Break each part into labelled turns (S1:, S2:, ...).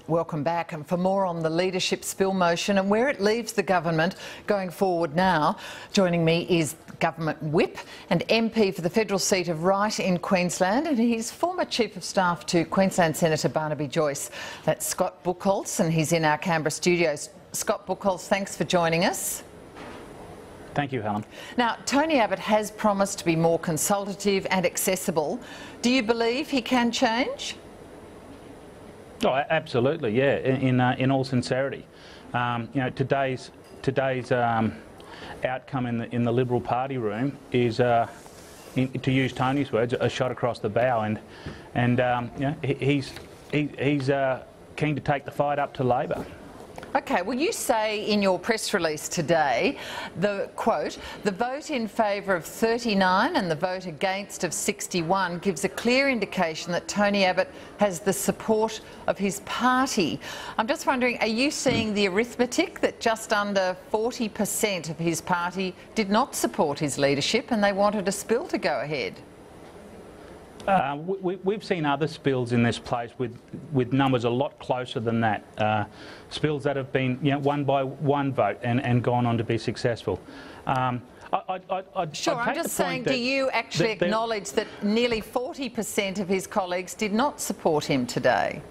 S1: Welcome back, and for more on the leadership spill motion and where it leaves the government going forward now, joining me is Government Whip and MP for the federal seat of Wright in Queensland, and he's former Chief of Staff to Queensland Senator Barnaby Joyce. That's Scott Buchholz, and he's in our Canberra studios. Scott Buchholz, thanks for joining us.
S2: Thank you, Helen.
S1: Now, Tony Abbott has promised to be more consultative and accessible. Do you believe he can change?
S2: Oh, absolutely, yeah. In all sincerity, you know, today's outcome in the Liberal Party room is, to use Tony's words, a shot across the bow, and you know, he's keen to take the fight up to Labor.
S1: Okay, well, you say in your press release today, the quote, the vote in favour of 39 and the vote against of 61 gives a clear indication that Tony Abbott has the support of his party. I'm just wondering, are you seeing the arithmetic that just under 40% of his party did not support his leadership and they wanted a spill to go ahead?
S2: We've seen other spills in this place with numbers a lot closer than that. Spills that have been, you know, won by one vote and gone on to be successful.
S1: Sure, I'm just saying, do you actually acknowledge that nearly 40% of his colleagues did not support him today?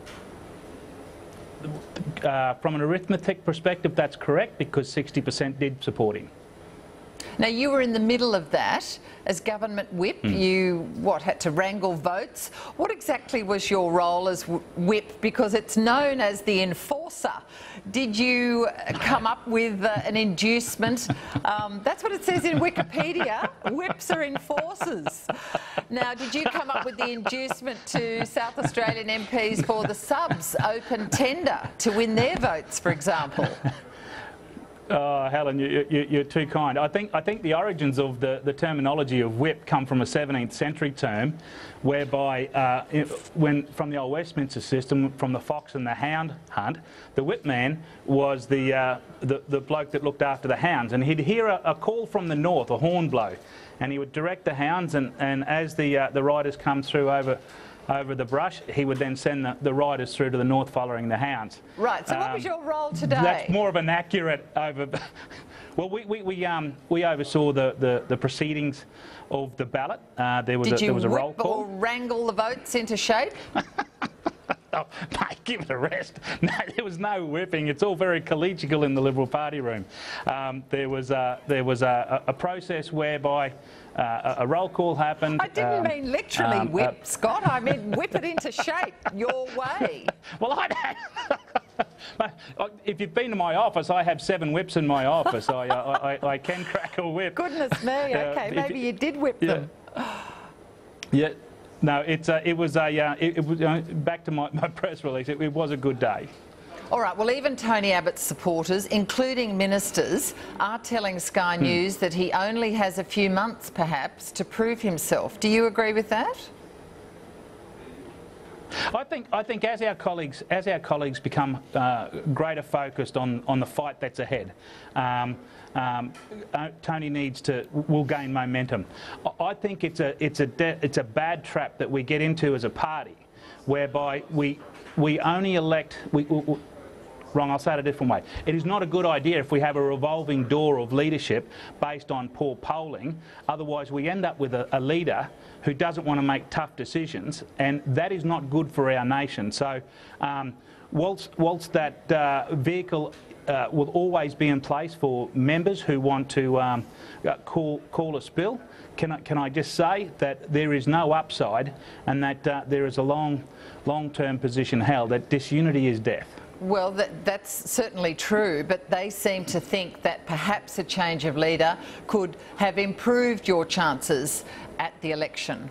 S2: From an arithmetic perspective, that's correct, because 60% did support him.
S1: Now, you were in the middle of that as government whip. You, had to wrangle votes. What exactly was your role as whip? Because it's known as the enforcer. Did you come up with an inducement? That's what it says in Wikipedia. Whips are enforcers. Now, did you come up with the inducement to South Australian MPs for the subs open tender to win their votes, for example?
S2: Oh, Helen, you're too kind. I think the origins of the terminology of whip come from a 17th century term, whereby from the old Westminster system, from the fox and the hound hunt, the whip man was the bloke that looked after the hounds, and he'd hear a call from the north, a horn blow, and he would direct the hounds, and as the riders come through over the brush, he would then send the riders through to the north following the hounds. Right, so what was your role today? That's more of an accurate Well, we oversaw the proceedings of the ballot. There was a roll call.
S1: Did you whip or wrangle the votes into shape?
S2: Oh, mate, give it a rest. No, there was no whipping. It's all very collegial in the Liberal Party room. There was a process whereby a roll call happened.
S1: I didn't mean literally whip, Scott. I meant whip it into shape your way.
S2: Well, if you've been to my office, I have 7 whips in my office. I can crack a whip.
S1: Goodness me. Okay, maybe you did whip them.
S2: Yeah. No, it was back to my press release. It was a good day.
S1: All right, well, even Tony Abbott's supporters, including ministers, are telling Sky News that he only has a few months, perhaps, to prove himself. Do you agree with that?
S2: I think as our colleagues become greater focused on the fight that's ahead, Tony will gain momentum. I think it's a bad trap that we get into as a party, whereby we only elect. Wrong, I'll say it a different way. It is not a good idea if we have a revolving door of leadership based on poor polling. Otherwise, we end up with a leader who doesn't want to make tough decisions, and that is not good for our nation. So, whilst that vehicle will always be in place for members who want to call a spill, can I just say that there is no upside, and that there is a long-term position held that disunity is death.
S1: Well, that's certainly true, but they seem to think that perhaps a change of leader could have improved your chances at the election.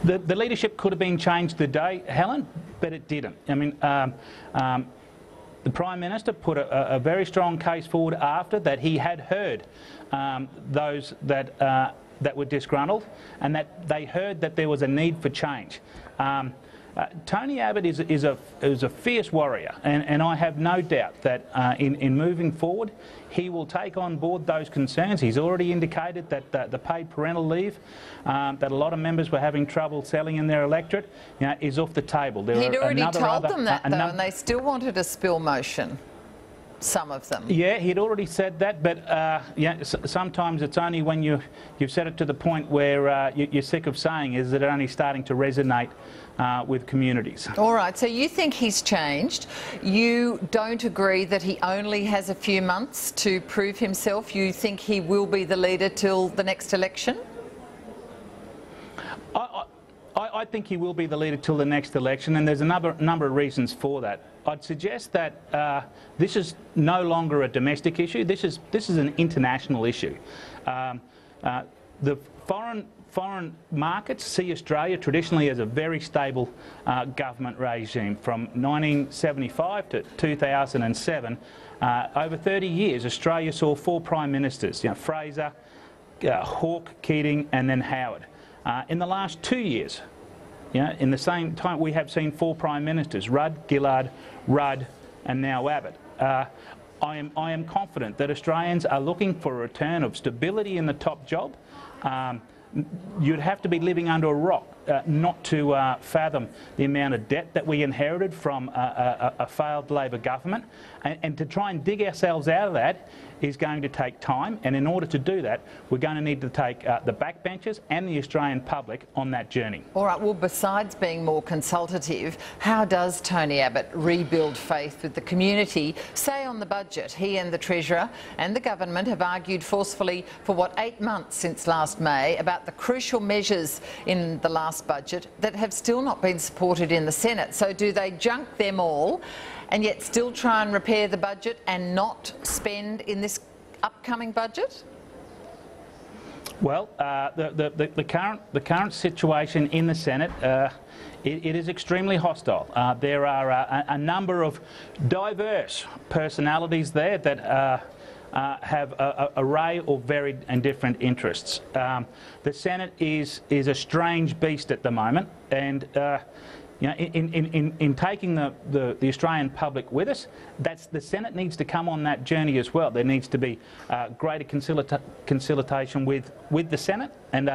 S2: The leadership could have been changed today, Helen, but it didn't. I mean, the Prime Minister put a very strong case forward after that. He had heard those that were disgruntled, and that they heard that there was a need for change. Tony Abbott is a fierce warrior, and I have no doubt that in moving forward, he will take on board those concerns. He's already indicated that the paid parental leave that a lot of members were having trouble selling in their electorate, is off the table.
S1: He'd already told them that, though, and they still wanted a spill motion. Some of them. Yeah,
S2: he'd already said that, but sometimes it's only when you've said it to the point where you're sick of saying is that it only starting to resonate with communities.
S1: All right, so you think he's changed. You don't agree that he only has a few months to prove himself. You think he will be the leader till the next election?
S2: I think he will be the leader till the next election, and there's a number of reasons for that. I'd suggest that this is no longer a domestic issue. This is an international issue. The foreign markets see Australia traditionally as a very stable government regime. From 1975 to 2007, over 30 years, Australia saw 4 prime ministers: Fraser, Hawke, Keating, and then Howard. In the last 2 years, in the same time, we have seen 4 prime ministers: Rudd, Gillard, Rudd, and now Abbott. I am confident that Australians are looking for a return of stability in the top job. You'd have to be living under a rock not to fathom the amount of debt that we inherited from a failed Labor government, and to try and dig ourselves out of that is going to take time, and in order to do that, we're going to need to take the backbenchers and the Australian public on that journey. All
S1: right, well, besides being more consultative, how does Tony Abbott rebuild faith with the community? Say on the budget, he and the Treasurer and the government have argued forcefully for, 8 months since last May about the crucial measures in the last budget that have still not been supported in the Senate. So do they junk them all and yet still try and repair the budget and not spend in this upcoming budget?
S2: Well, the current situation in the Senate, it is extremely hostile. There are a number of diverse personalities there that have an array of varied and different interests. The Senate is a strange beast at the moment, and in taking the Australian public with us, the Senate needs to come on that journey as well. There needs to be greater conciliation with the Senate, and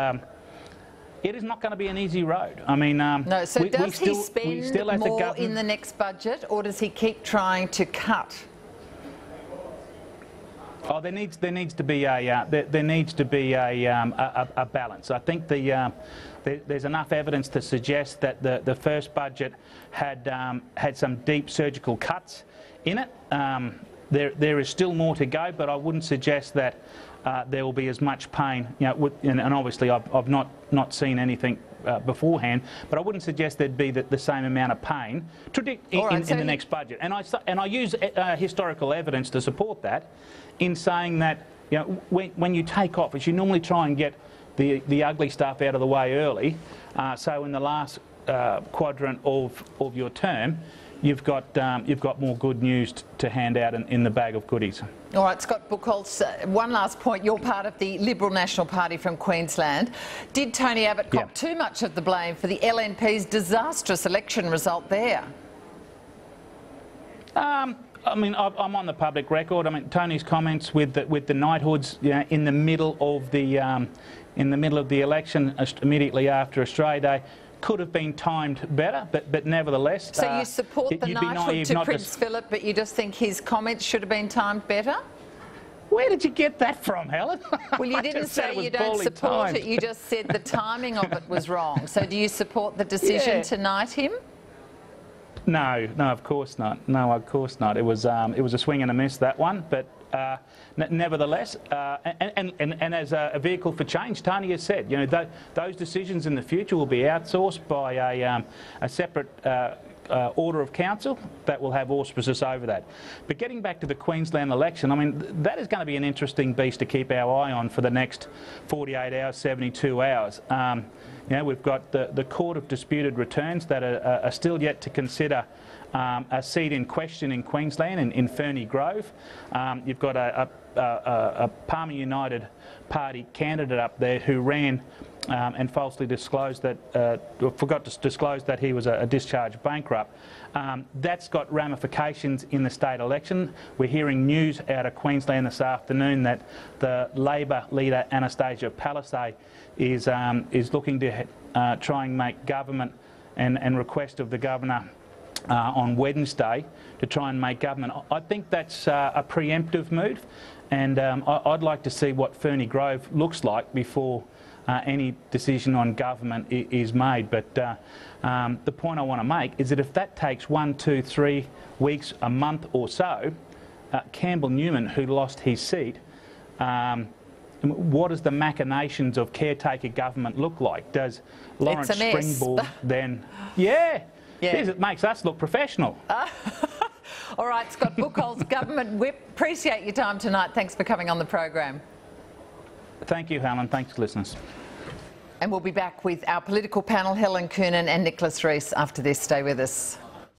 S2: it is not going to be an easy road. I mean,
S1: no. So does he spend more in the next budget, or does he keep trying to cut?
S2: Oh, there needs to be a balance. I think there's enough evidence to suggest that the first budget had some deep surgical cuts in it. There is still more to go, but I wouldn't suggest that there will be as much pain. And obviously I've not seen anything beforehand, but I wouldn't suggest there'd be the same amount of pain in the next budget. And I use historical evidence to support that, in saying that when you take office, you normally try and get the ugly stuff out of the way early. So in the last quadrant of your term, you've got more good news to hand out in the bag of goodies.
S1: All right, Scott Buchholz, one last point. You're part of the Liberal National Party from Queensland. Did Tony Abbott cop too much of the blame for the LNP's disastrous election result there?
S2: I mean, I'm on the public record. I mean, Tony's comments with the knighthoods, in the middle of the election, immediately after Australia Day, could have been timed better, but nevertheless.
S1: So you support the knighthood to Prince Philip, but you just think his comments should have been timed better?
S2: Where did you get that from, Helen?
S1: Well, you didn't say you don't support it. You just said the timing of it was wrong. So do you support the decision to knight him?
S2: No, of course not. No, of course not. It was a swing and a miss, that one. But nevertheless, and as a vehicle for change, Tony has said, those decisions in the future will be outsourced by a separate order of council that will have auspices over that. But getting back to the Queensland election, I mean, that is going to be an interesting beast to keep our eye on for the next 48 hours, 72 hours. We've got the Court of Disputed Returns that are still yet to consider a seat in question in Queensland, in Ferny Grove. You've got a Palmer United Party candidate up there who ran and falsely disclosed that, forgot to disclose that he was a discharged bankrupt. That's got ramifications in the state election. We're hearing news out of Queensland this afternoon that the Labor leader Anastasia Palaszczuk is looking to try and make government and request of the governor on Wednesday to try and make government. I think that's a preemptive move, and I'd like to see what Ferny Grove looks like before any decision on government is made. But the point I want to make is that if that takes 1, 2, 3 weeks, a month or so, Campbell Newman, who lost his seat, what does the machinations of caretaker government look like? Does Lawrence Springborn then... Yeah. It makes us look professional.
S1: All right, Scott Buchholz, Government Whip, appreciate your time tonight. Thanks for coming on the program.
S2: Thank you, Helen. Thanks, listeners.
S1: And we'll be back with our political panel, Helen Coonan and Nicholas Rees, after this. Stay with us.